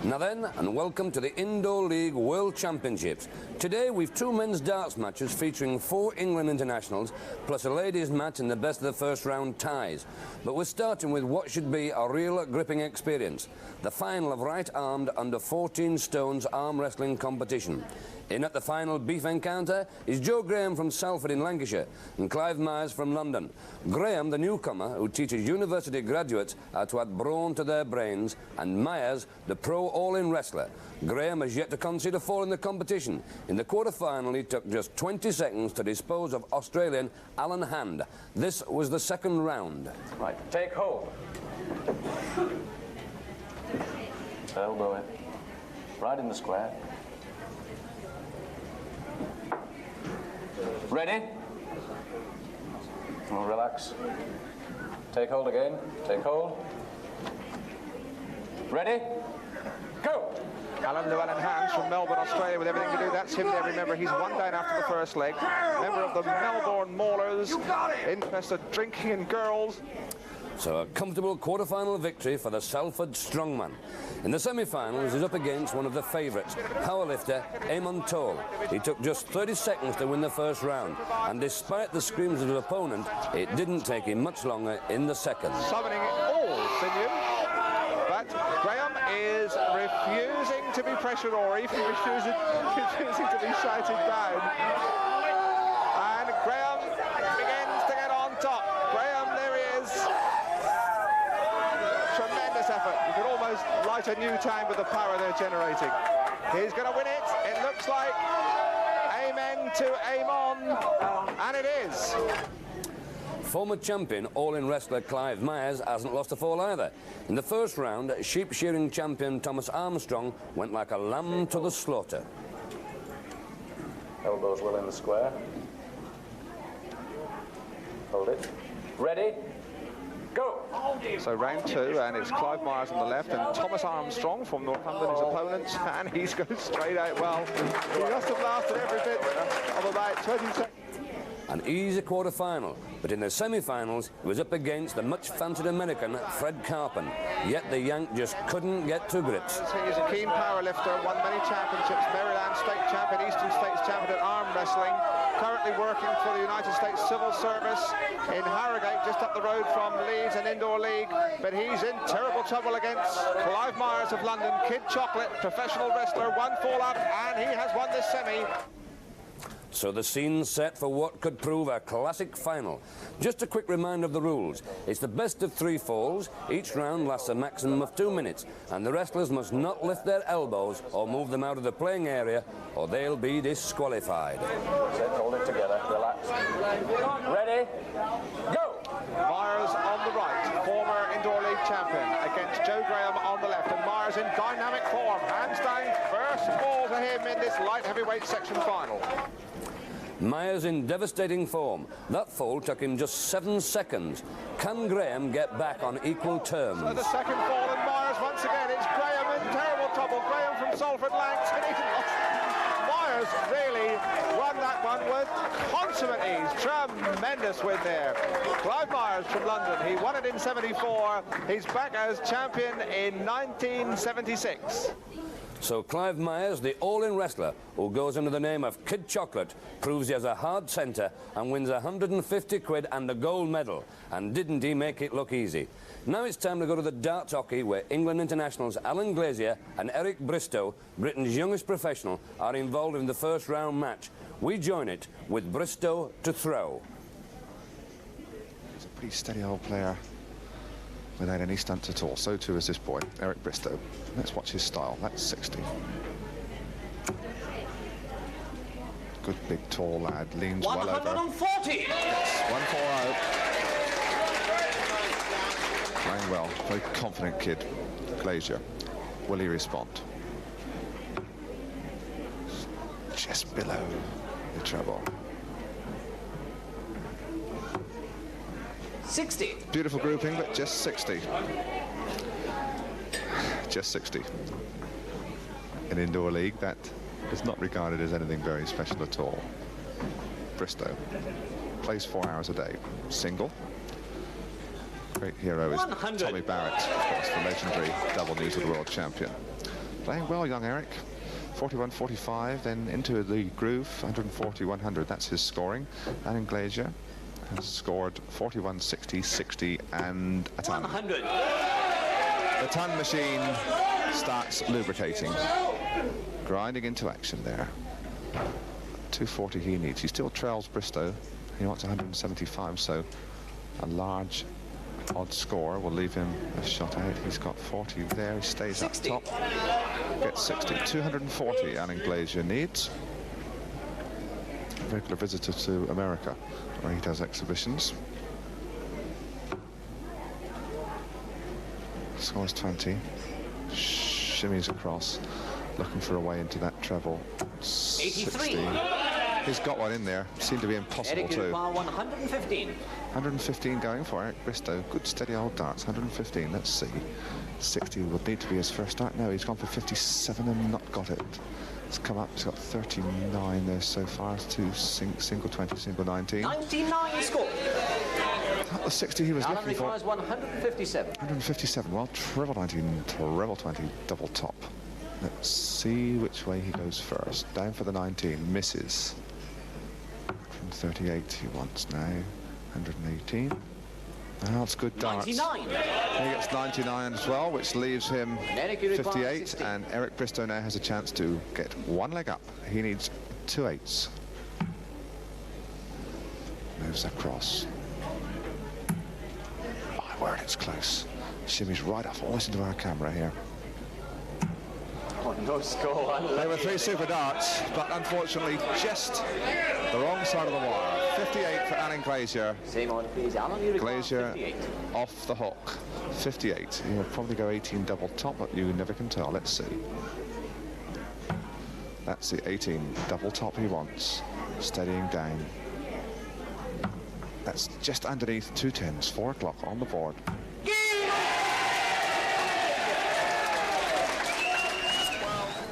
Now then, and welcome to the Indoor League World Championships. Today we've two men's darts matches featuring 4 England internationals, plus a ladies' match in the best of the first round ties. But we're starting with what should be a real gripping experience, the final of right-armed under 14 stones arm wrestling competition. In at the final beef encounter is Joe Graham from Salford in Lancashire and Clive Myers from London. Graham, the newcomer who teaches university graduates how to add brawn to their brains, and Myers, the pro all-in wrestler. Graham has yet to concede a fall in the competition. In the quarter-final, he took just 20 seconds to dispose of Australian Alan Hand. This was the second round. Right, take hold. Elbow in. Right in the square. Ready? Oh, relax. Take hold again. Take hold. Ready? Go! Alan Llewellyn Hands from Melbourne, Australia, with everything to do. That's him there. Remember, he's one down after the first leg. Member of the Melbourne Maulers. Interested drinking in girls. So a comfortable quarter-final victory for the Salford strongman. In the semi-finals, he's up against one of the favourites, powerlifter Eamon Toll. He took just 30 seconds to win the first round, and despite the screams of his opponent, it didn't take him much longer in the second. Summoning all sinew, but Graham is refusing to be pressured, or even refusing to be shouted down. And Graham begins to get on top. Graham, there he is. Tremendous effort. You could almost light a new time with the power they're generating. He's going to win it. It looks like amen to Eamon, and it is. Former champion all-in wrestler Clive Myers hasn't lost a fall either. In the first round, sheep shearing champion Thomas Armstrong went like a lamb to the slaughter. Elbows well in the square. Hold it. Ready? Go! So round 2, and it's Clive Myers on the left and Thomas Armstrong from Northumberland, his opponent, and he's going straight out. Well, he must have lasted every bit of about 20 seconds. An easy quarter-final, but in the semi-finals, he was up against the much-fancied American Fred Carpen. Yet the Yank just couldn't get to grips. He is a keen power lifter, won many championships, Maryland State Champion, Eastern States Champion at arm wrestling, currently working for the United States Civil Service in Harrogate, just up the road from Leeds and Indoor League, but he's in terrible trouble against Clive Myers of London, Kid Chocolate, professional wrestler, 1 fall-up, and he has won this semi. So the scene's set for what could prove a classic final. Just a quick reminder of the rules. It's the best of 3 falls. Each round lasts a maximum of 2 minutes, and the wrestlers must not lift their elbows or move them out of the playing area, or they'll be disqualified. Set, hold it together, relax. Ready? Go! Myers on the right, former Indoor League champion, against Joe Graham on the left, and Myers in dynamic form, hands down, first fall to him in this light heavyweight section final. Myers in devastating form. That fall took him just 7 seconds. Can Graham get back on equal terms? So the second fall, and Myers once again, it's Graham in terrible trouble. Graham from Salford Lancs, and he's lost. Myers really won that one with consummate ease. Tremendous win there. Clive Myers from London, he won it in '74. He's back as champion in 1976. So Clive Myers, the all-in wrestler who goes under the name of Kid Chocolate, proves he has a hard centre and wins 150 quid and a gold medal. And didn't he make it look easy? Now it's time to go to the darts hockey, where England internationals Alan Glazier and Eric Bristow, Britain's youngest professional, are involved in the first round match. We join it with Bristow to throw. He's a pretty steady old player without any stunts at all. So too is this boy, Eric Bristow. Let's watch his style. That's 60. Good big tall lad, leans well over. 140! Yes, 1-4-0. Playing well, very confident kid, Glazier. Will he respond? Just below the treble. 60. Beautiful grouping, but just 60. Just 60. In Indoor League, that is not regarded as anything very special at all. Bristow plays 4 hours a day. Single. Great hero is 100. Tommy Barrett, of course, the legendary double New Zealand world champion. Playing well, young Eric. 41-45, then into the groove, 140-100. That's his scoring. Alan Glazier has scored 41-60, 60, and a ton. 100. The ton machine starts lubricating, grinding into action there. 240 he needs. He still trails Bristow. He wants 175, so a large odd score will leave him a shot out. He's got 40 there. He stays 60. up top. Gets 60. 240 Alan Glazier needs. A regular visitor to America, where he does exhibitions. Scores 20. Shimmies across, looking for a way into that treble. 83. He's got one in there. Seemed to be impossible Eric too. 115. 115 going for Eric Bristow. Good steady old darts. 115. Let's see. 60 would need to be his first start. No, he's gone for 57 and not got it. It's come up. He's got 39 there so far. It's two single 20, single 19. 99 score. That was 60 he was Alan looking for. requires 157. 157. Well, treble 19, treble 20, double top. Let's see which way he goes first. Down for the 19. Misses. 138 he wants now. 118. Well, that's good darts. 99. He gets 99 as well, which leaves him Eric, you require 58, 60. and Eric Bristow now has a chance to get one leg up. He needs 2 8s. Moves across. My word, it's close. Shimmies right off, almost into our camera here. Oh, no score. They were 3 super darts, but unfortunately just the wrong side of the wire. 58 for Alan Glazier. Same order, please. Alan, you require Glazier 58. off the hook. 58. He'll probably go 18 double top, but you never can tell. Let's see. That's the 18 double top he wants. Steadying down. That's just underneath 2 10s. 4 o'clock on the board.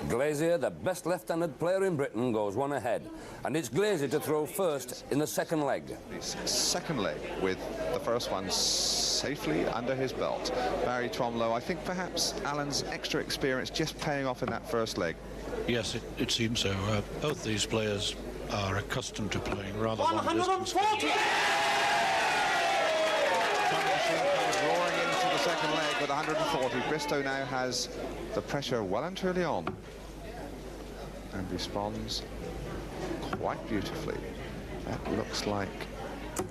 Glazier, the best left-handed player in Britain, goes one ahead. And it's Glazier to throw first in the second leg. Second leg with the first one safely under his belt. Barry Tromlow, I think perhaps Alan's extra experience just paying off in that first leg. Yes, it seems so. Both these players are accustomed to playing rather long distance. 140. Comes roaring into the second leg with 140. Bristow now has the pressure well and truly on. And responds quite beautifully. That looks like the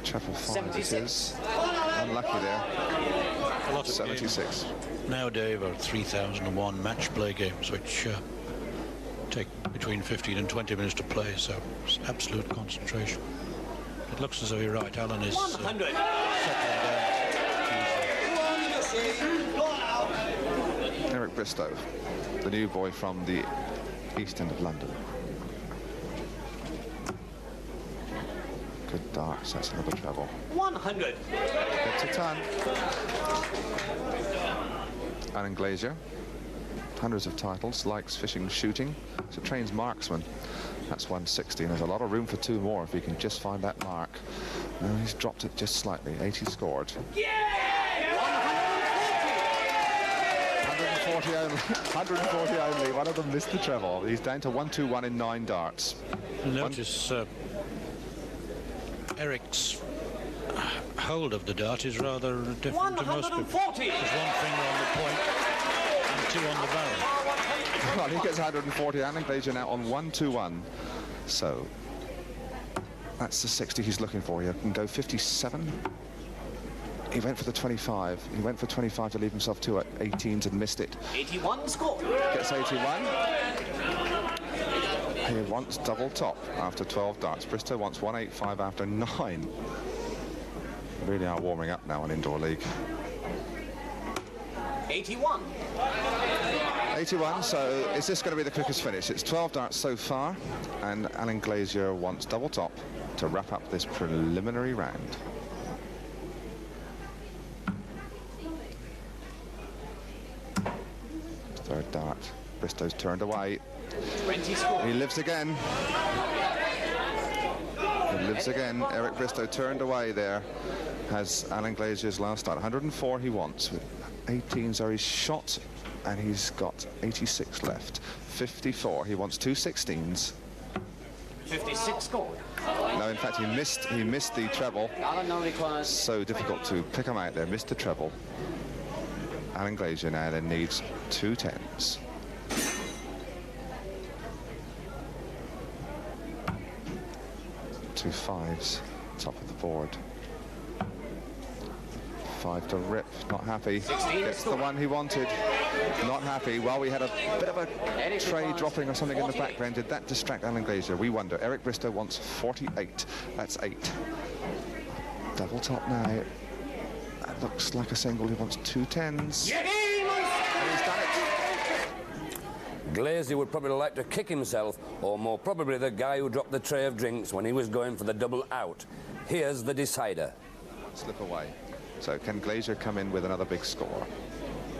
treble 5 it is. Unlucky there. A lot of 76. games nowadays are 3001 match play games, which take between 15 and 20 minutes to play, so it's absolute concentration. It looks as though you're right. Alan is 100. settling down. Eric Bristow, the new boy from the east end of London. Good darts, that's another treble. 100. Gets a ton. Alan Glazier, hundreds of titles, likes fishing, shooting, so trains marksman. That's 160, and there's a lot of room for 2 more if he can just find that mark. No, he's dropped it just slightly. 80 scored. 140 only. 140 only. One of them missed the treble. He's down to 121 in 9 darts. Notice Eric's hold of the dart is rather different to most people. 140. There's 1 finger on the point and 2 on the barrel. Well, he gets 140. Alan Glazier now on 121. So that's the 60 he's looking for. He can go 57. He went for the 25. He went for 25 to leave himself 2 18s and missed it. 81 score. Gets 81. He wants double top after 12 darts. Bristow wants 185 after 9. Really are warming up now on Indoor League. 81. 81, so is this going to be the quickest finish? It's 12 darts so far, and Alan Glazier wants double top to wrap up this preliminary round. Third dart. Bristow's turned away. 20 score. He lives again. He lives again. Eric Bristow turned away there. Has Alan Glazier's last start. 104 he wants. With 18s are his shot. and he's got 86 left. 54, he wants 2 16s. 56 scored. No, in fact, he missed the treble. Alan now requires So difficult to pick him out there. Missed the treble. Alan Glazier now then needs 2 10s. Two 5s, top of the board. 5 to rip, not happy. Gets the one he wanted, not happy. Well, we had a bit of a tray dropping or something in the background. Did that distract Alan Glazier? We wonder. Eric Bristow wants 48. That's 8. Double top now. That looks like a single. He wants 2 10s. And he's done it. Glazier would probably like to kick himself, or more probably the guy who dropped the tray of drinks when he was going for the double out. Here's the decider. Slip away. So can Glazier come in with another big score?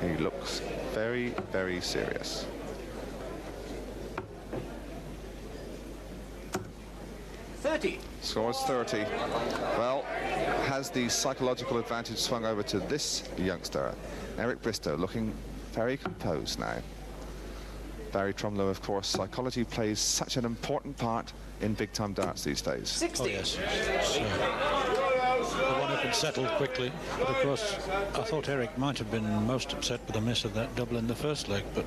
He looks very, very serious. Scores 30. Well, has the psychological advantage swung over to this youngster? Eric Bristow looking very composed now. Barry Tromlow, of course, psychology plays such an important part in big-time darts these days. 60. Oh, yes. The one who can settle quickly. But, of course, I thought Eric might have been most upset with the miss of that double in the first leg, but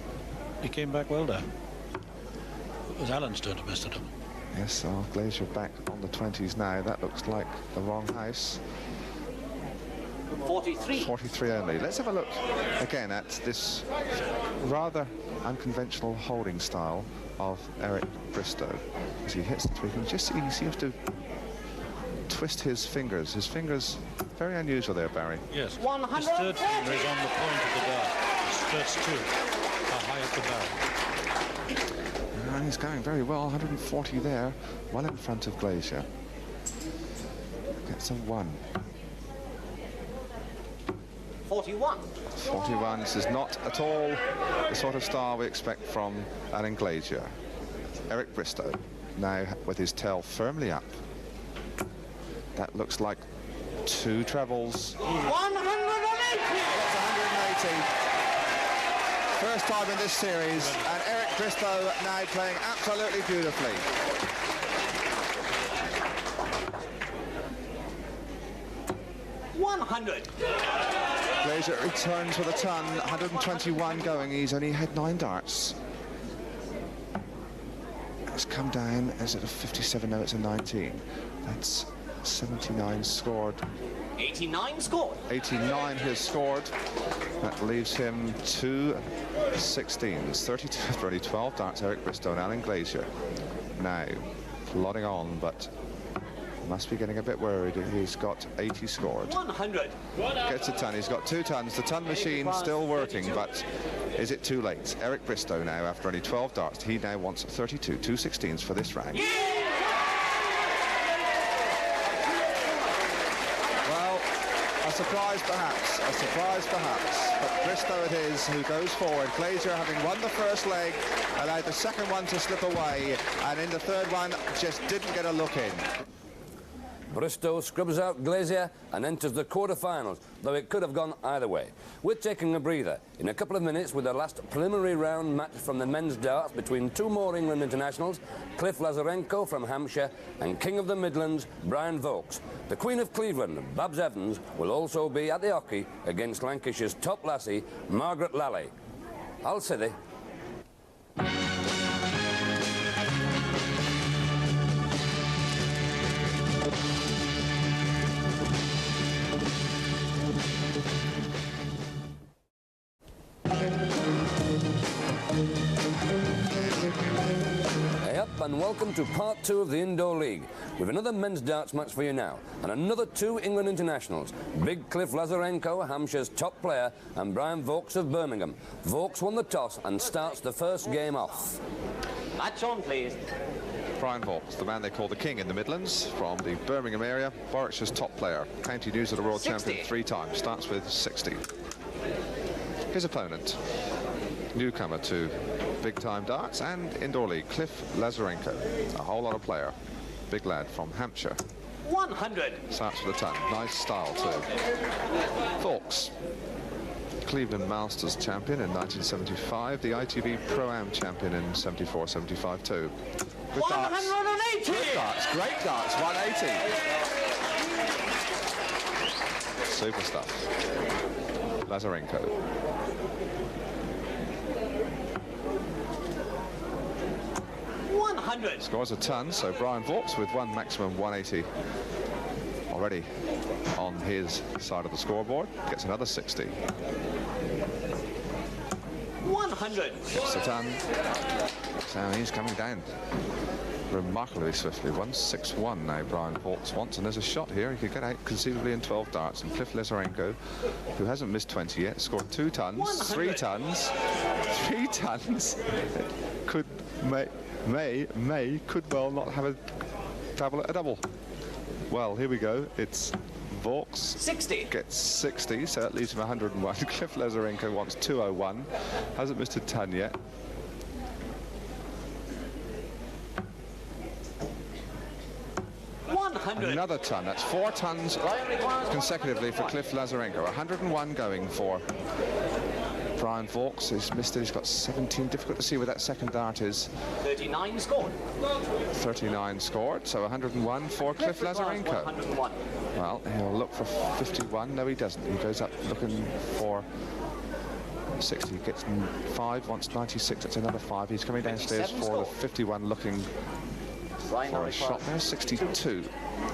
he came back well there. It was Alan's turn to miss the double. Yes, so Glazier back on the 20s now. That looks like the wrong house. 43. 43 only. Let's have a look again at this rather unconventional holding style of Eric Bristow. As he hits the tweak, and just see he seems to twist his fingers. His fingers, very unusual there, Barry. Yes. His third finger is on the point of the dart. His first two are high at the barrel. And he's going very well. 140 there, well in front of Glazier. Gets a 1. 41. 41. This is not at all the sort of style we expect from Alan Glazier. Eric Bristow now with his tail firmly up. That looks like 2 trebles. 180. That's 180. First time in this series, and Eric Bristow now playing absolutely beautifully. Glazier returns with a ton, 121 going. He's only had 9 darts. It's come down. Is it a 57? No, it's a 19. That's 79 scored. 89 scored. 89 has scored. That leaves him 2 16s. 32 for only 12 darts. Eric Bristow and Alan Glazier. Now, plodding on, but must be getting a bit worried. He's got 80 scored. 100. Gets a ton. He's got 2 tons. The ton machine still working, but is it too late? Eric Bristow now, after only 12 darts, he now wants 32, 2 16s for this round. Well, a surprise perhaps, but Bristow it is who goes forward. Glazier, having won the first leg, allowed the second one to slip away, and in the third one just didn't get a look in. Bristow scrubs out Glazier and enters the quarter-finals, though it could have gone either way. We're taking a breather. In a couple of minutes, with the last preliminary round match from the men's darts between 2 more England internationals, Cliff Lazarenko from Hampshire and King of the Midlands, Brian Vokes. The Queen of Cleveland, Babs Evans, will also be at the hockey against Lancashire's top lassie, Margaret Lally. I'll say thee. And welcome to part 2 of the Indoor League, with another men's darts match for you now, and another 2 England internationals, Big Cliff Lazarenko, Hampshire's top player, and Brian Vokes of Birmingham. Vokes won the toss and starts the first game off. Match on, please. Brian Vokes, the man they call the King in the Midlands, from the Birmingham area, Warwickshire's top player, County News of the World 60. Champion 3 times, starts with 60. His opponent, newcomer to big-time darts and indoor league, Cliff Lazarenko, a whole lot of player, big lad from Hampshire. 100. Starts with a ton, nice style too. Vokes, Cleveland Masters champion in 1975, the ITV Pro-Am champion in 74, 75 too. Good darts. 180! Good darts, great darts, 180. Super stuff. Lazarenko. Scores a ton, so Brian Vaux with one maximum 180 already on his side of the scoreboard. Gets another 60. 100. Gets a ton. So he's coming down remarkably swiftly. 161 now Brian Vaux wants, and there's a shot here. He could get out conceivably in 12 darts, and Cliff Lazarenko, who hasn't missed 20 yet, scored 2 tons, 100. 3 tons, 3 tons. Could could well not have a travel at a double. Well, here we go. It's Vaux 60. Gets 60, so that leaves him 101. Cliff Lazarenko wants 201. Hasn't missed a ton yet. Another ton. That's 4 tons consecutively for Cliff Lazarenko. 101 going for Brian Vaux. He's missed it. He's got 17. Difficult to see where that second dart is. 39 scored. 39 scored. So 101 for Cliff Lazarenko. 101. Well, he'll look for 51. No, he doesn't. He goes up looking for 60. Gets 5. Wants 96. That's another 5. He's coming downstairs for the 51, looking for a shot there. 62.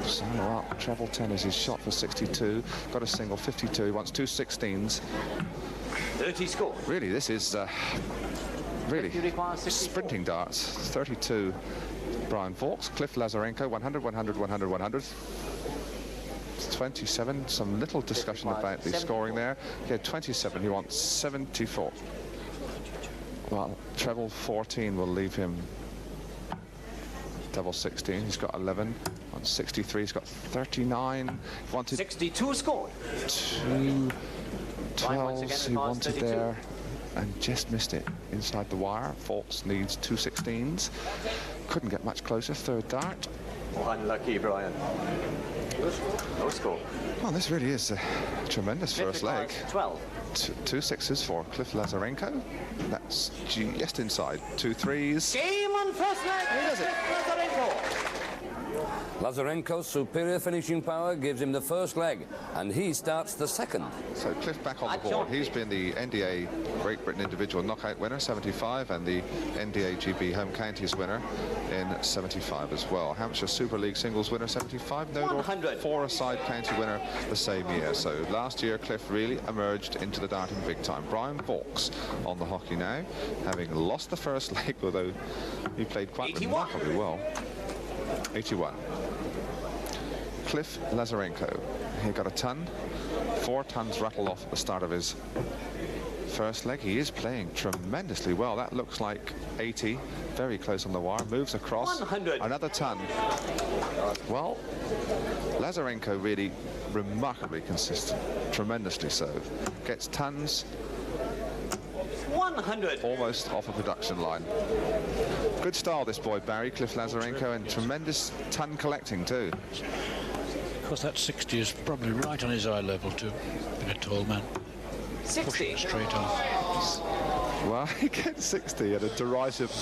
So well, treble 10 is his shot for 62. Got a single, 52. He wants 2 16s. 30 score. Really, this is really sprinting darts. 32 Brian Vaux. Cliff Lazarenko 100, 100, 100, 100. 27. Some little discussion about the scoring there. He had 27. He wants 74. Well, treble 14 will leave him double 16. He's got 11. On 63, he's got 39. Wanted 62 scored. 2 12s he wanted there, and just missed it inside the wire. Vaux needs 2 16s. Couldn't get much closer. Third dart. Unlucky, Brian. No score. Well, this really is a tremendous first leg. 12. 2 6s for Cliff Lazarenko. That's just inside. 2 3s. Game on first leg. He does it. Lazarenko's superior finishing power gives him the first leg, and he starts the second. So Cliff back on the board. He's been the NDA Great Britain individual knockout winner, 75, and the NDA GB home counties winner in 75 as well. Hampshire Super League singles winner, 75. No, 4-a-side county winner the same year. So last year Cliff really emerged into the darting big time. Brian Vaux on the hockey now, having lost the first leg, although he played quite remarkably well. 81. Cliff Lazarenko. He got a ton. 4 tons rattled off at the start of his first leg. He is playing tremendously well. That looks like 80. Very close on the wire. Moves across. 100. Another ton. Well, Lazarenko really remarkably consistent. Tremendously so. Gets tons. 100. Almost off a production line. Good style, this boy, Barry, Cliff Lazarenko, and tremendous ton collecting, too. Of course, that 60 is probably right on his eye level, too. Being a tall man. 60. Straight off. Well, he gets 60 and a derisive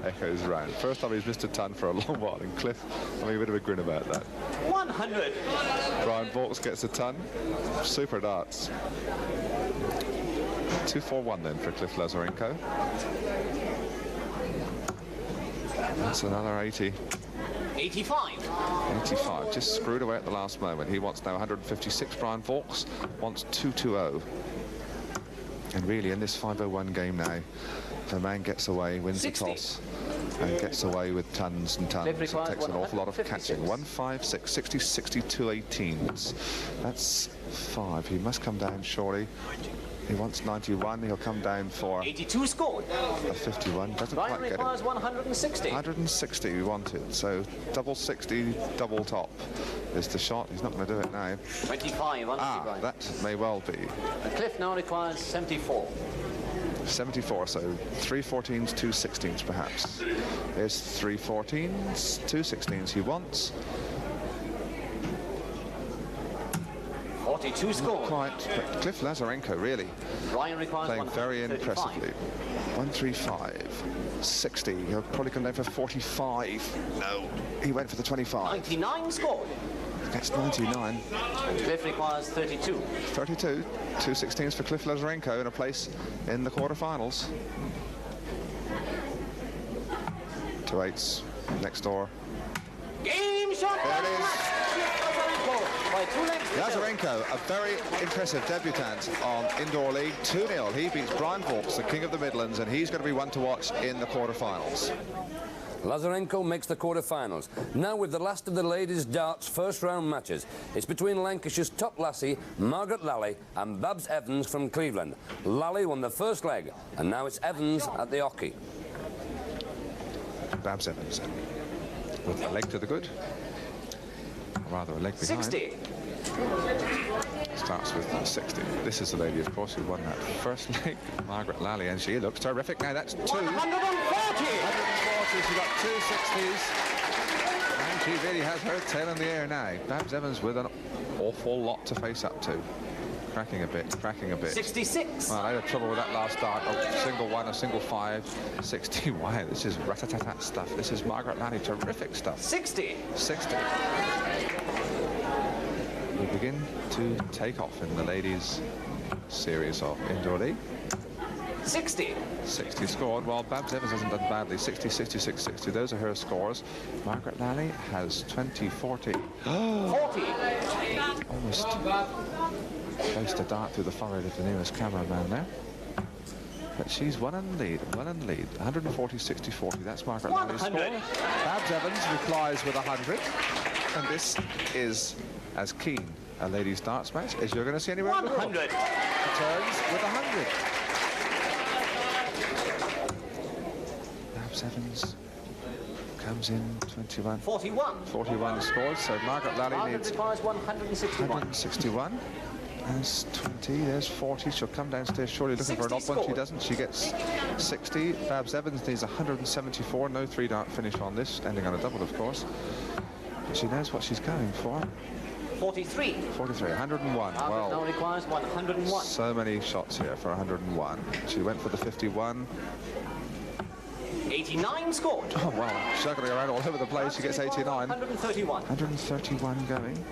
echoes around. First time he's missed a ton for a long while, and Cliff having a bit of a grin about that. 100. Brian Vaux gets a ton. Super darts. 2-4-1 then for Cliff Lazarenko. That's another 80. 85. 85, just screwed away at the last moment. He wants now 156. Brian Vaux wants 220. And really, in this 501 game now, the man gets away, wins 60. the toss, and gets away with tons and tons. It takes an awful lot of catching. 156, 60, 62 18s. That's 5. He must come down shortly. He wants 91. He'll come down for 82 scored. a 51. Doesn't Brian quite get it. requires 160. 160 we wanted. So double 60, double top is the shot. He's not going to do it now. 25. Brian. That may well be. Cliff now requires 74. 74, so 3 14s, 2 16s perhaps. There's 3 14s, 2 16s he wants. 45. 42 score. Quite, but Cliff Lazarenko really Ryan requires playing very 135. impressively. 135, 60. He'll probably come down for 45. No, he went for the 25. 99 scored. That's 99. Cliff requires 32. 32, 2/16s for Cliff Lazarenko and a place in the quarterfinals. 2/8s next door. Game shot. There it is. Lazarenko by 2 lengths. Lazarenko, a very impressive debutant on Indoor League, 2-0. He beats Brian Vaughts, the king of the Midlands, and he's going to be one to watch in the quarterfinals. Lazarenko makes the quarter-finals. Now with the last of the ladies' darts first-round matches. It's between Lancashire's top lassie, Margaret Lally, and Babs Evans from Cleveland. Lally won the first leg, and now it's Evans at the hockey. Babs Evans with a leg to the good. Or rather, a leg behind. 60. Starts with 60. This is the lady, of course, who won that first leg, Margaret Lally, and she looks terrific. Now that's 2. 140. 140, she got 2 60s. And she really has her tail in the air now. Babs Evans with an awful lot to face up to. Cracking a bit, cracking a bit. 66. Well, I had trouble with that last start. A single 1, a single 5, 60. Wow, this is rat-a-tat-tat stuff. This is Margaret Lally, terrific stuff. 60. 60. We begin to take off in the ladies' series of Indoor League. 60. 60 scored, while Babs Evans hasn't done badly. 60, 66, 60. Those are her scores. Margaret Lally has 20, 40. 40. Almost placed a dart through the forehead of the nearest cameraman there. But she's one in the lead, 140, 60, 40. That's Margaret Lally's score. 100. Babs Evans replies with 100. And this is as keen a ladies' darts match as you're going to see anywhere in the world. 100. Returns with 100. Babs Evans comes in 21. 41. 41 scores, so Margaret Lally Margaret needs requires 161. 161. There's 20, there's 40. She'll come downstairs surely looking for an 60 odd one. She scored. doesn't. She gets 60. Babs Evans needs 174. No 3-dart finish on this, ending on a double, of course. But she knows what she's going for. 43. 43, 101. Margaret now Well, requires 101. so many shots here for 101. She went for the 51. 89 scored. Oh, well, circling around all over the place. She gets 89. 131. 131 going.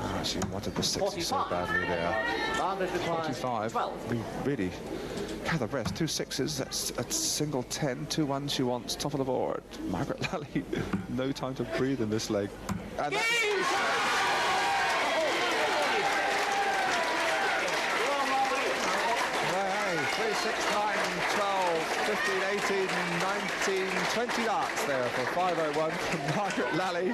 Oh, she wanted the 60 so 45. badly there. Margaret requires 45. 12. We really gather rest. 2 6s. That's a single 10. 2 1s she wants. Top of the board. Margaret Lally. No time to breathe in this leg. And Hey, 3, 6, 9, 12, 15, 18, 19, 20 darts there for 501 from Margaret Lally.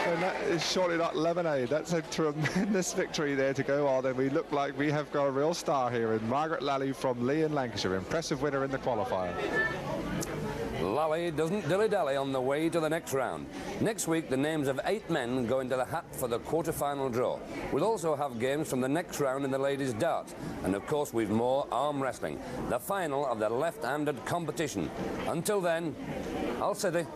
And that is surely not lemonade. That's a tremendous victory there to go on. And we look like we have got a real star here in Margaret Lally from Lee in Lancashire. Impressive winner in the qualifier. Lally doesn't dilly-dally on the way to the next round. Next week, the names of 8 men go into the hat for the quarter-final draw. We'll also have games from the next round in the ladies' darts. And of course, we've more arm wrestling, the final of the left-handed competition. Until then, Al City.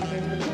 Thank you.